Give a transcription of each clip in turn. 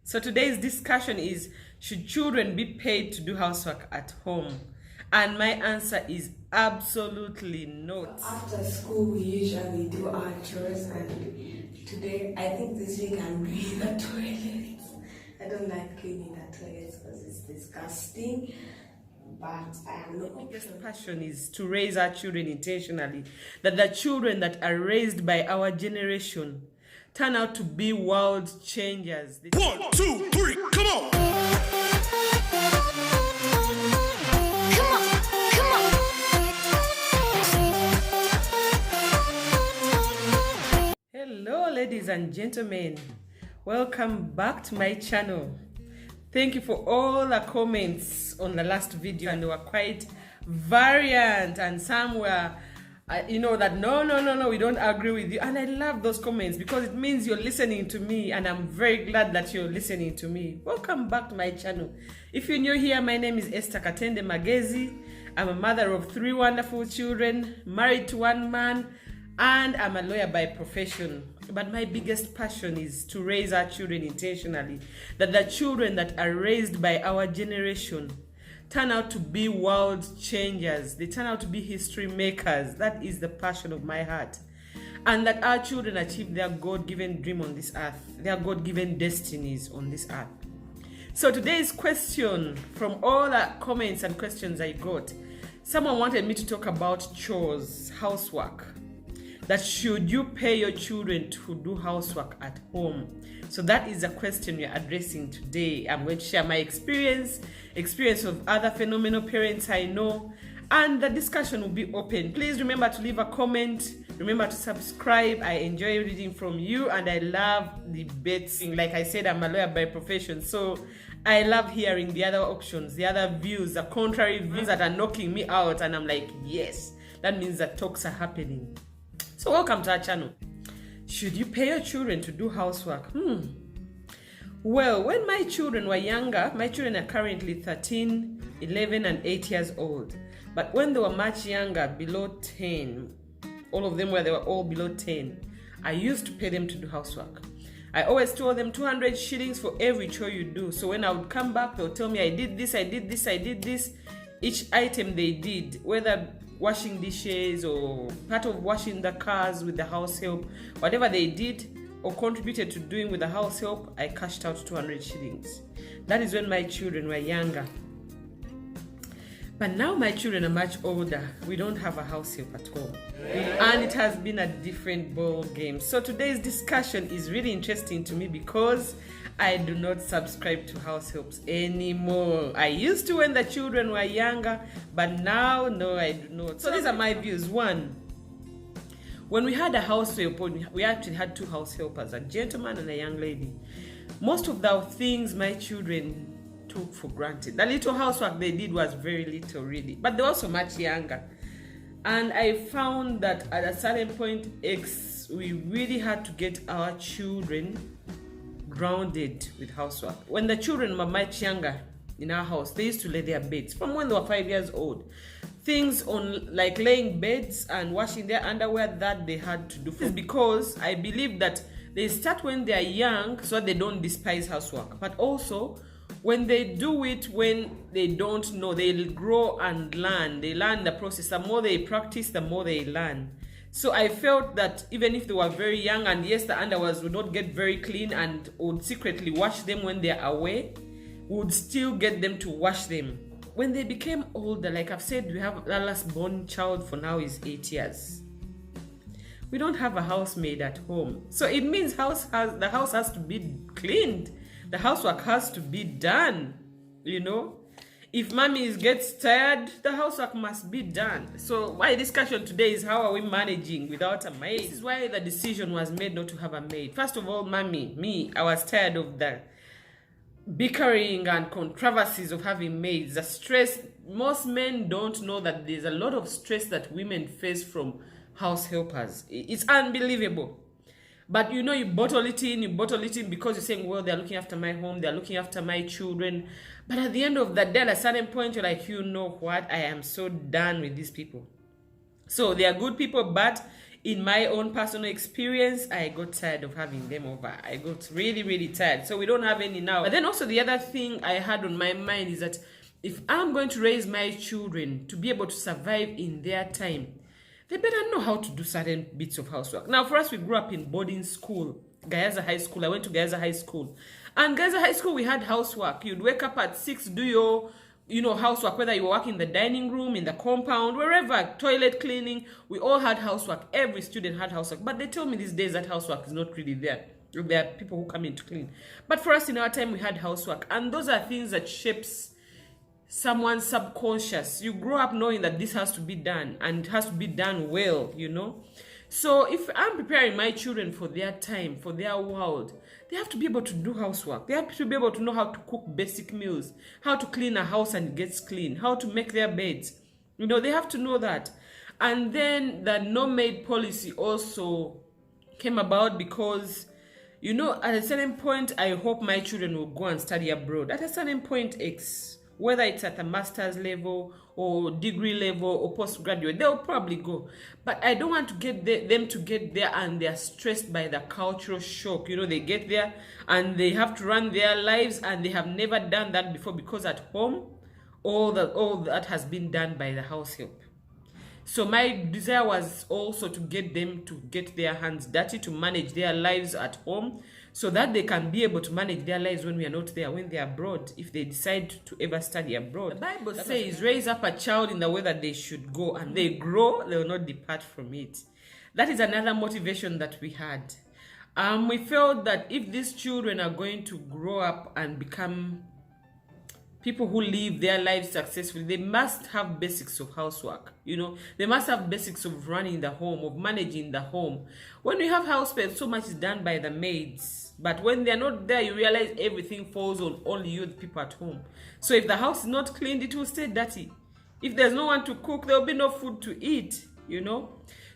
So today's discussion is, should children be paid to do housework at home? And my answer is absolutely not. After school, we usually do our chores, and today, I think this week I'm cleaning the toilets. I don't like cleaning the toilets because it's disgusting, but I am not. My biggest passion is to raise our children intentionally, that the children that are raised by our generation turn out to be world changers. 1, 2, 3, come on! Hello ladies and gentlemen, welcome back to my channel. Thank you for all the comments on the last video, and they were quite variant, and some were that no, we don't agree with you, and I love those comments because it means you're listening to me, and I'm very glad that you're listening to me. Welcome back to my channel. If you're new here, my name is Esther Katende Magezi. I'm a mother of 3 wonderful children, married to 1 man, and I'm a lawyer by profession. But my biggest passion is to raise our children intentionally, that the children that are raised by our generation turn out to be world changers. They turn out to be history makers. That is the passion of my heart. And that our children achieve their God-given dream on this earth, their God-given destinies on this earth. So today's question, from all the comments and questions I got, someone wanted me to talk about chores, housework. That should you pay your children to do housework at home? So that is a question we're addressing today. I'm going to share my experience of other phenomenal parents I know, and the discussion will be open. Please remember to leave a comment. Remember to subscribe. I enjoy reading from you, and I love debates. Like I said, I'm a lawyer by profession, so I love hearing the other options, the other views, the contrary views that are knocking me out, and I'm like, yes, that means that talks are happening. So welcome to our channel. Should you pay your children to do housework? Well, when my children were younger, my children are currently 13, 11, and 8 years old. But when they were much younger, below 10, all of them they were all below 10, I used to pay them to do housework. I always told them 200 shillings for every chore you do. So when I would come back, they'll tell me, I did this, I did this, I did this. Each item they did, whether washing dishes or part of washing the cars with the house help, whatever they did or contributed to doing with the house help, I cashed out 200 shillings. That is when my children were younger. But now my children are much older. We don't have a house help at home. And it has been a different ball game. So today's discussion is really interesting to me because I do not subscribe to house helps anymore. I used to when the children were younger, but now, no, I do not. So these are my views. 1, when we had a house help, we actually had 2 house helpers, a gentleman and a young lady. Most of the things my children took for granted. The little housework they did was very little, really. But they were also much younger. And I found that at a certain point, we really had to get our children grounded with housework. When the children were much younger in our house, they used to lay their beds from when they were 5 years old. Things on like laying beds and washing their underwear that they had to do. This is because I believe that they start when they are young so they don't despise housework. But also when they do it when they don't know, they'll grow and learn. They learn the process. The more they practice, the more they learn. So I felt that even if they were very young, and yes, the underwears would not get very clean and would secretly wash them when they're away, we would still get them to wash them. When they became older, like I've said, we have our last born child for now is 8 years. We don't have a housemaid at home. So it means the house has to be cleaned. The housework has to be done, If mommy gets tired, the housework must be done. So my discussion today is, how are we managing without a maid? This is why the decision was made not to have a maid. First of all, I was tired of the bickering and controversies of having maids. The stress, most men don't know that there's a lot of stress that women face from house helpers. It's unbelievable. But you bottle it in because you're saying, well, they're looking after my home, they're looking after my children. But at the end of the day, at a certain point, you're like, you know what? I am so done with these people. So they are good people, but in my own personal experience, I got tired of having them over. I got really, really tired. So we don't have any now. But then also the other thing I had on my mind is that if I'm going to raise my children to be able to survive in their time, they better know how to do certain bits of housework. Now, for us, we grew up in boarding school, Gayaza High School. I went to Gayaza High School. And Gayaza High School, we had housework. You'd wake up at 6, do your housework, whether you work in the dining room, in the compound, wherever, toilet cleaning, we all had housework. Every student had housework. But they tell me these days that housework is not really there. There are people who come in to clean. But for us in our time, we had housework. And those are things that shapes someone's subconscious. You grow up knowing that this has to be done, and it has to be done well, So if I'm preparing my children for their time, for their world, they have to be able to do housework. They have to be able to know how to cook basic meals, how to clean a house and it gets clean, how to make their beds. They have to know that. And then the no-maid policy also came about because, at a certain point, I hope my children will go and study abroad. At a certain point, whether it's at a master's level or degree level or postgraduate, they'll probably go. But I don't want to get them to get there and they're stressed by the cultural shock. They get there and they have to run their lives and they have never done that before because at home, all that has been done by the house help. So my desire was also to get them to get their hands dirty, to manage their lives at home, so that they can be able to manage their lives when we are not there, when they are abroad, if they decide to ever study abroad. The Bible says, raise up a child in the way that they should go, and they grow, they will not depart from it. That is another motivation that we had. We felt that if these children are going to grow up and become people who live their lives successfully, they must have basics of housework. They must have basics of running the home, of managing the home. When we have house pets, so much is done by the maids. But when they're not there, you realize everything falls on only you, the people at home. So if the house is not cleaned, it will stay dirty. If there's no one to cook, there will be no food to eat,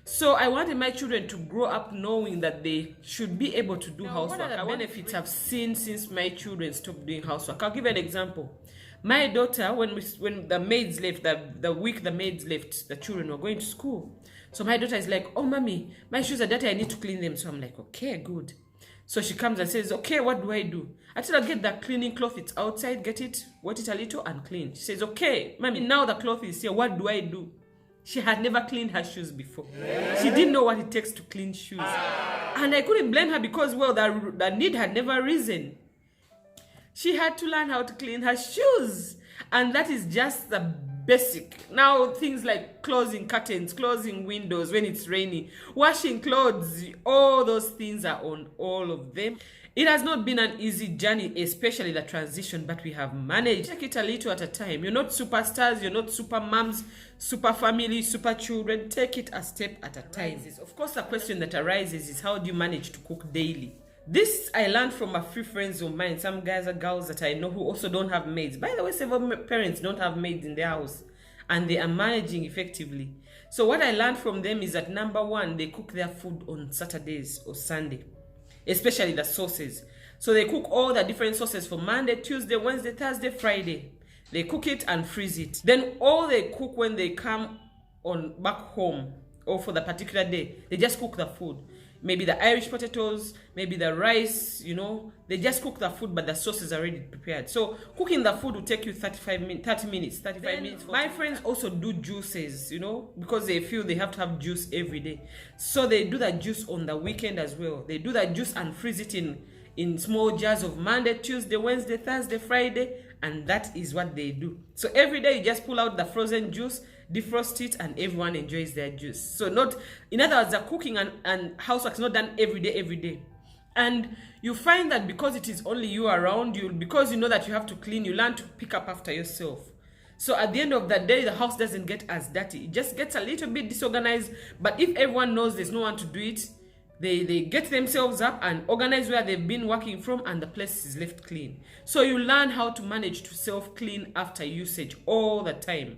So I wanted my children to grow up knowing that they should be able to do housework. What are the benefits I've seen since my children stopped doing housework? I'll give you an example. My daughter, when the maids left, the week the maids left, the children were going to school. So my daughter is like, oh, mommy, my shoes are dirty, I need to clean them. So I'm like, okay, good. So she comes and says, okay, what do I do? I tell her, get the cleaning cloth, it's outside, get it, wet it a little and clean. She says, okay, mommy, now the cloth is here, what do I do? She had never cleaned her shoes before. She didn't know what it takes to clean shoes. And I couldn't blame her because, well, the need had never risen. She had to learn how to clean her shoes. And that is just the basic. Now, things like closing curtains, closing windows when it's rainy, washing clothes, all those things are on all of them. It has not been an easy journey, especially the transition, but we have managed. Take it a little at a time. You're not superstars, you're not super moms, super family, super children. Take it a step at a time. Of course, the question that arises is, how do you manage to cook daily? This I learned from a few friends of mine, some guys and girls that I know who also don't have maids. By the way, several parents don't have maids in their house and they are managing effectively. So what I learned from them is that, number one, they cook their food on Saturdays or Sunday, especially the sauces. So they cook all the different sauces for Monday, Tuesday, Wednesday, Thursday, Friday. They cook it and freeze it. Then all they cook when they come back home or for the particular day, they just cook the food. Maybe the Irish potatoes, maybe the rice, they just cook the food, but the sauce is already prepared. So cooking the food will take you 30 minutes. My friends also do juices, because they feel they have to have juice every day. So they do the juice on the weekend as well. They do the juice and freeze it in small jars of Monday, Tuesday, Wednesday, Thursday, Friday, and that is what they do. So every day you just pull out the frozen juice, defrost it, and everyone enjoys their juice. So in other words, the cooking and housework is not done every day. And you find that because it is only you around you, because you know that you have to clean, you learn to pick up after yourself. So at the end of the day, the house doesn't get as dirty. It just gets a little bit disorganized. But if everyone knows there's no one to do it, they get themselves up and organize where they've been working from, and the place is left clean. So you learn how to manage to self-clean after usage all the time.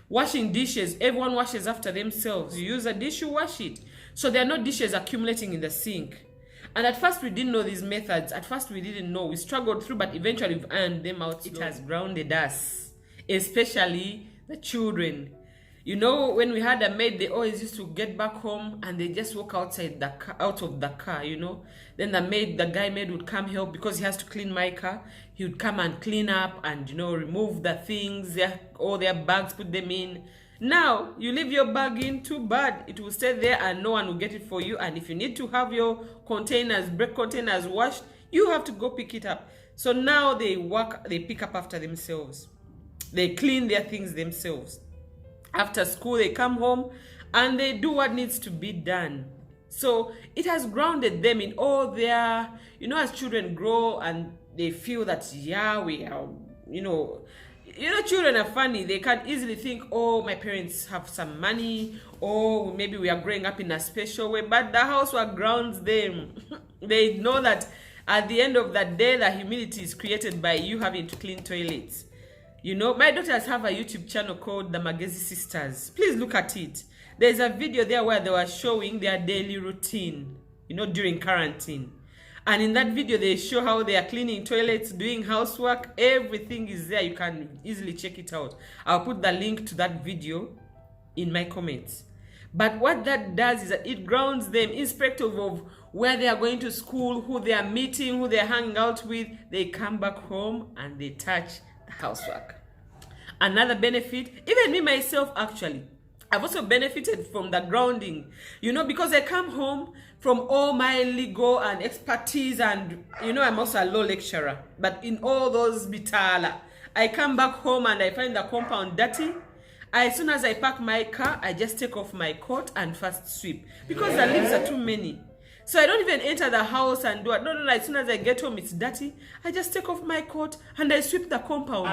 Washing dishes, everyone washes after themselves. You use a dish, you wash it. So there are no dishes accumulating in the sink. And at first we didn't know these methods. At first we didn't know. We struggled through, but eventually we've earned them out. It has grounded us, especially the children. You know, when we had a maid, they always used to get back home and they just walk outside the car, out of the car, you know. Then the guy maid would come help because he has to clean my car. He would come and clean up and, you know, remove the things, all their bags, put them in. Now, you leave your bag in, too bad. It will stay there and no one will get it for you. And if you need to have your containers, break containers washed, you have to go pick it up. So now they pick up after themselves. They clean their things themselves. After school, they come home and they do what needs to be done. So it has grounded them in all their, you know, as children grow and they feel that, yeah, we are, you know, children are funny. They can easily think, oh, my parents have some money, or maybe we are growing up in a special way. But the housework grounds them. They know that at the end of the day, the humility is created by you having to clean toilets. You know, my daughters have a YouTube channel called the Magezi Sisters. Please look at it. There's a video there where they were showing their daily routine, you know, during quarantine. And in that video, they show how they are cleaning toilets, doing housework. Everything is there. You can easily check it out. I'll put the link to that video in my comments. But what that does is that it grounds them irrespective of where they are going to school, who they are meeting, who they are hanging out with. They come back home and they touch the housework. Another benefit, even me myself actually, I've also benefited from the grounding, you know, because I come home from all my legal and expertise, and you know, I'm also a law lecturer, but in all those bitala, I come back home and I find the compound dirty. As soon as I park my car, I just take off my coat and first sweep because the leaves are too many. So I don't even enter the house and do it. No, as soon as I get home, it's dirty. I just take off my coat and I sweep the compound.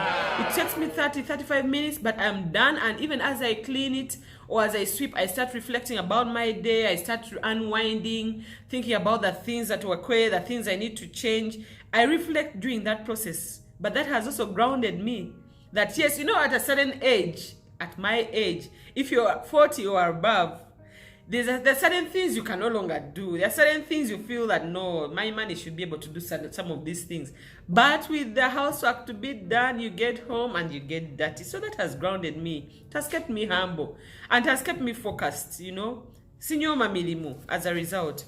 It takes me 30-35 minutes, but I'm done. And even as I clean it or as I sweep, I start reflecting about my day. I start unwinding, thinking about the things that were queer, the things I need to change. I reflect during that process. But that has also grounded me that, yes, you know, at a certain age, at my age, if you're 40 or above, there are certain things you can no longer do. There are certain things you feel that, no, my money should be able to do some of these things. But with the housework to be done, you get home and you get dirty. So that has grounded me. It has kept me humble. And it has kept me focused, you know. Sinyoma milimu, as a result.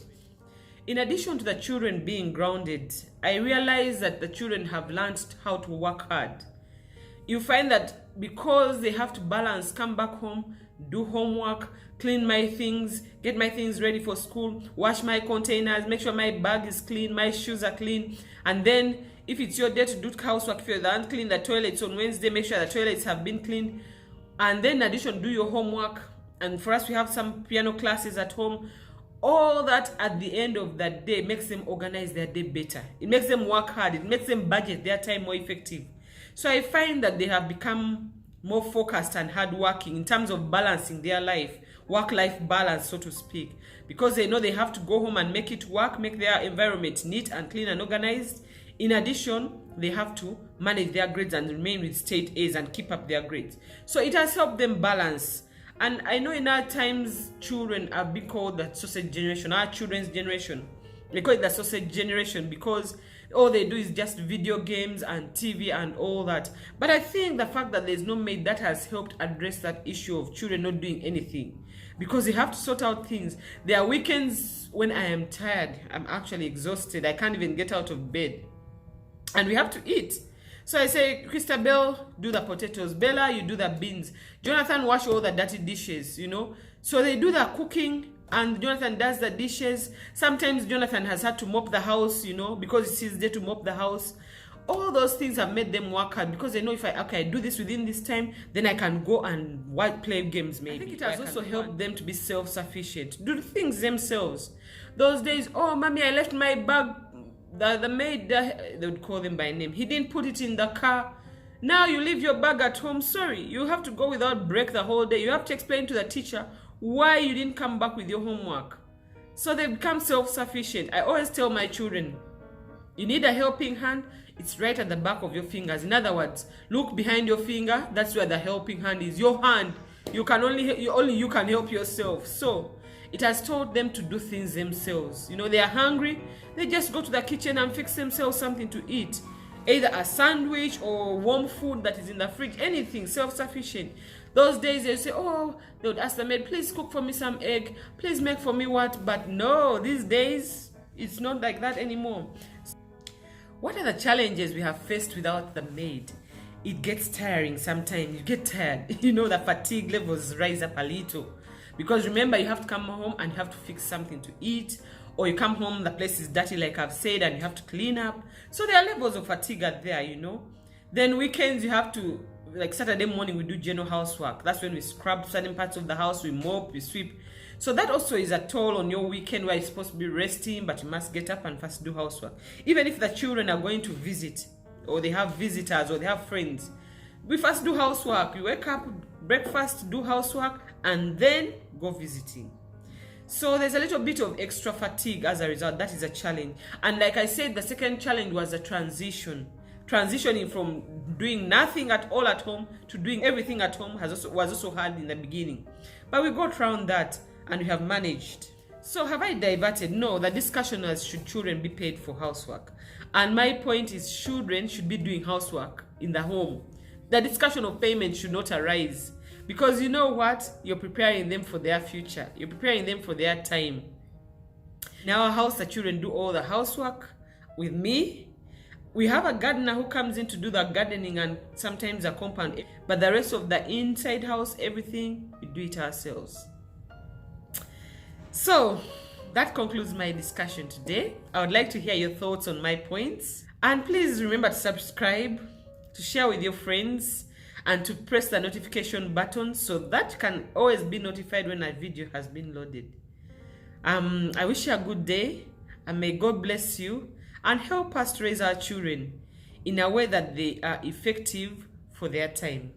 In addition to the children being grounded, I realize that the children have learned how to work hard. You find that because they have to balance, come back home, do homework, clean my things, get my things ready for school, wash my containers, make sure my bag is clean, my shoes are clean. And then if it's your day to do housework, if you don't clean the toilets on Wednesday, make sure the toilets have been cleaned. And then in addition, do your homework. And for us, we have some piano classes at home. All that at the end of that day makes them organize their day better. It makes them work hard. It makes them budget their time more effective. So I find that they have become more focused and hardworking in terms of balancing their life, work-life balance, so to speak, because they know they have to go home and make it work, make their environment neat and clean and organized. In addition, they have to manage their grades and remain with straight A's and keep up their grades. So it has helped them balance. And I know in our times, children are being called the sausage generation, our children's generation. They call it the sausage generation because all they do is just video games and TV and all that. But I think the fact that there's no maid, that has helped address that issue of children not doing anything. Because they have to sort out things. There are weekends when I am tired. I'm actually exhausted. I can't even get out of bed. And we have to eat. So I say, Christabel, do the potatoes. Bella, you do the beans. Jonathan, wash all the dirty dishes, you know. So they do the cooking. And Jonathan does the dishes. Sometimes Jonathan has had to mop the house, you know, because it's his day to mop the house. All those things have made them work hard because they know if I do this within this time, then I can go and play games maybe. I think it has also helped them to be self-sufficient, do things themselves. Those days, oh, mommy, I left my bag. The maid, they would call them by name. He didn't put it in the car. Now you leave your bag at home. Sorry, you have to go without break the whole day. You have to explain to the teacher why you didn't come back with your homework. So they become self-sufficient. I always tell my children, you need a helping hand, it's right at the back of your fingers. In other words, look behind your finger, that's where the helping hand is. Your hand, you can only you can help yourself. So it has taught them to do things themselves. You know, they are hungry, they just go to the kitchen and fix themselves something to eat. Either a sandwich or warm food that is in the fridge, anything, self-sufficient. Those days they say, oh, they would ask the maid, please cook for me some egg, please make for me what? But no, these days it's not like that anymore. What are the challenges we have faced without the maid? It gets tiring sometimes. You get tired. You know, the fatigue levels rise up a little. Because remember, you have to come home and you have to fix something to eat. Or you come home, the place is dirty like I've said, and you have to clean up. So there are levels of fatigue out there, you know. Then weekends, you have to, like Saturday morning, we do general housework. That's when we scrub certain parts of the house, we mop, we sweep. So that also is a toll on your weekend where you're supposed to be resting, but you must get up and first do housework. Even if the children are going to visit, or they have visitors, or they have friends, we first do housework. We wake up, breakfast, do housework, and then go visiting. So there's a little bit of extra fatigue as a result. That is a challenge. And like I said, the second challenge was a transition. Transitioning from doing nothing at all at home to doing everything at home was also hard in the beginning. But we got around that and we have managed. So have I diverted? No, the discussion was, should children be paid for housework? And my point is, children should be doing housework in the home. The discussion of payment should not arise. Because you know what? You're preparing them for their future. You're preparing them for their time. In our house, the children do all the housework with me. We have a gardener who comes in to do the gardening and sometimes the compound. But the rest of the inside house, everything, we do it ourselves. So that concludes my discussion today. I would like to hear your thoughts on my points. And please remember to subscribe, to share with your friends, and to press the notification button so that you can always be notified when a video has been loaded. I wish you a good day, and may God bless you and help us to raise our children in a way that they are effective for their time.